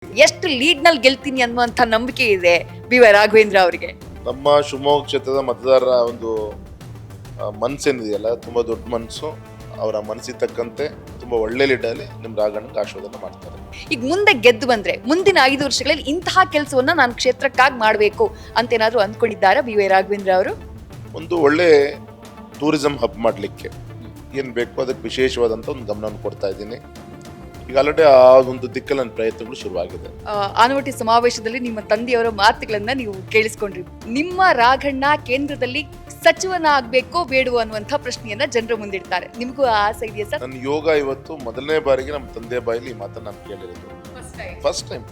ಎಷ್ಟು ಲೀಡ್ ನಲ್ಲಿ ಗೆಲ್ತೀನಿ ಅನ್ನುವಂತ ನಂಬಿಕೆ ಇದೆ ಬಿ.ವೈ. ರಾಘವೇಂದ್ರ ಅವರಿಗೆ? ನಮ್ಮ ಶಿವಮೊಗ್ಗ ಕ್ಷೇತ್ರದ ಮತದಾರರ ಒಂದು ಮನಸ್ಸೇನಿದೆಯಲ್ಲ, ತುಂಬಾ ದೊಡ್ಡ ಮನಸ್ಸು. ಅವರ ಮನಸ್ಸಿಗೆ ತಕ್ಕಂತೆ ತುಂಬಾ ಒಳ್ಳೆ ಲೀಡಲ್ಲಿ ನಿಮ್ಮ ರಾಘಣ್ಣಗೆ ಆಶೀರ್ವಾದ ಮಾಡ್ತಾರೆ. ಈಗ ಮುಂದೆ ಗೆದ್ದು ಬಂದ್ರೆ ಮುಂದಿನ 5 ವರ್ಷಗಳಲ್ಲಿ ಇಂತಹ ಕೆಲಸವನ್ನ ನಾನು ಕ್ಷೇತ್ರಕ್ಕಾಗಿ ಮಾಡಬೇಕು ಅಂತ ಏನಾದ್ರು ಅಂದ್ಕೊಂಡಿದ್ದಾರಾ ಬಿ.ವೈ. ರಾಘವೇಂದ್ರ ಅವರು? ಒಂದು ಒಳ್ಳೆ ಟೂರಿಸಂ ಹಬ್ ಮಾಡಲಿಕ್ಕೆ ಏನು ಬೇಕು ಅದಕ್ಕೆ ವಿಶೇಷವಾದಂಥ ಒಂದು ಗಮನವನ್ನು ಕೊಡ್ತಾ ಇದ್ದೀನಿ. ಈಗ ಆಲ್ರೆಡಿ ಆ ಒಂದು ದಿಕ್ಕಲ್ಲಿ ನನ್ನ ಪ್ರಯತ್ನಗಳು ಶುರುವಾಗಿದೆ. ಆನವಟ್ಟಿ ಸಮಾವೇಶದಲ್ಲಿ ನಿಮ್ಮ ತಂದೆಯವರ ಮಾತುಗಳನ್ನ ನೀವು ಕೇಳಿಸ್ಕೊಂಡ್ರಿ. ನಿಮ್ಮ ರಾಘಣ್ಣ ಕೇಂದ್ರದಲ್ಲಿ ಸಚಿವನ ಆಗ್ಬೇಕೋ ಬೇಡವೋ ಅನ್ನುವಂಥ ಪ್ರಶ್ನೆಯನ್ನ ಜನರ ಮುಂದಿಡ್ತಾರೆ. ನಿಮಗೂ ಆ ಆಸೆ ಇದೆಯಾ ಸರ್? ನನ್ನ ಯೋಗ ಇವತ್ತು ಮೊದಲನೇ ಬಾರಿಗೆ ನಮ್ಮ ತಂದೆ ಬಾಯಲ್ಲಿ ಈ ಮಾತನ್ನು ನಾನು ಕೇಳಿರೋದು. ಫಸ್ಟ್ ಟೈಮ್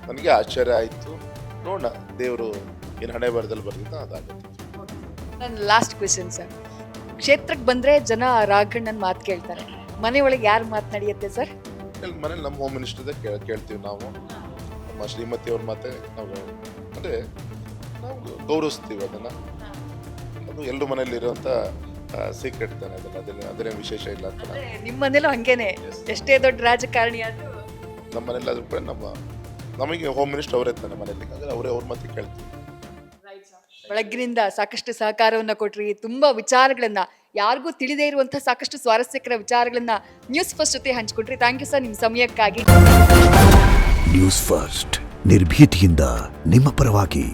ನನಗೆ ಆಶ್ಚರ್ಯ ಆಯಿತು. ನೋಡೋಣ, ದೇವರು ಏನು ಹಣೆ ಬರದಲ್ಲಿ ಬರ್ದಿದ್ದ ಅದಾಗುತ್ತೆ. ನನ್ನ ಲಾಸ್ಟ್ ಕ್ವೆಶನ್ ಸರ್, ಕ್ಷೇತ್ರಕ್ಕೆ ಬಂದ್ರೆ ಜನ ರಾಘಣ್ಣನ ಮಾತು ಕೇಳ್ತಾರೆ, ಮನೆಯೊಳಗೆ ಯಾರು ಮಾತನಾಡಿಯುತ್ತೆ ಸರ್? ಮನೇಲಿ ನಮ್ಮ ಹೋಮ್ ಮಿನಿಸ್ಟರ್ದೇ ಕೇಳ್ತೀವಿ ನಾವು. ನಮ್ಮ ಶ್ರೀಮತಿ ಅವ್ರ ಮಾತೆ ನಾವು ಅಂದರೆ ನಾವು ಗೌರವಿಸ್ತೀವಿ ಅದನ್ನು. ಅದು ಎಲ್ಲರೂ ಮನೇಲಿ ಇರುವಂಥ ಸೀಕ್ರೆಟ್ ತಾನೆ, ಅದೇನೇ ವಿಶೇಷ ಇಲ್ಲ ಅಂತ. ನಿಮ್ಮ ಮನೇಲೂ ಹಂಗೇನೆ, ಎಷ್ಟೇ ದೊಡ್ಡ ರಾಜಕಾರಣಿ ಆದ್ರೂ ನಮ್ಮ ಮನೇಲಿ ಆದ್ರೂ ಕೂಡ ನಮಗೆ ಹೋಮ್ ಮಿನಿಸ್ಟರ್ ಅವರೇ ತಾನೆ ಮನೇಲಿ, ಅಂದರೆ ಅವ್ರ ಮಾತು ಕೇಳ್ತೀವಿ. ಬೆಳಗ್ಗಿನಿಂದ ಸಾಕಷ್ಟು ಸಹಕಾರವನ್ನ ಕೊಟ್ರಿ, ತುಂಬಾ ವಿಚಾರಗಳನ್ನ, ಯಾರಿಗೂ ತಿಳಿದೇ ಇರುವಂತಹ ಸಾಕಷ್ಟು ಸ್ವಾರಸ್ಯಕರ ವಿಚಾರಗಳನ್ನ ನ್ಯೂಸ್ ಫಸ್ಟ್ ಜೊತೆ ಹಂಚ್ಕೊಟ್ರಿ. ಥ್ಯಾಂಕ್ ಯು ಸರ್ ನಿಮ್ಮ ಸಮಯಕ್ಕಾಗಿ. ನ್ಯೂಸ್ ಫಸ್ಟ್ ನಿರ್ಭೀತಿಯಿಂದ ನಿಮ್ಮ ಪರವಾಗಿ.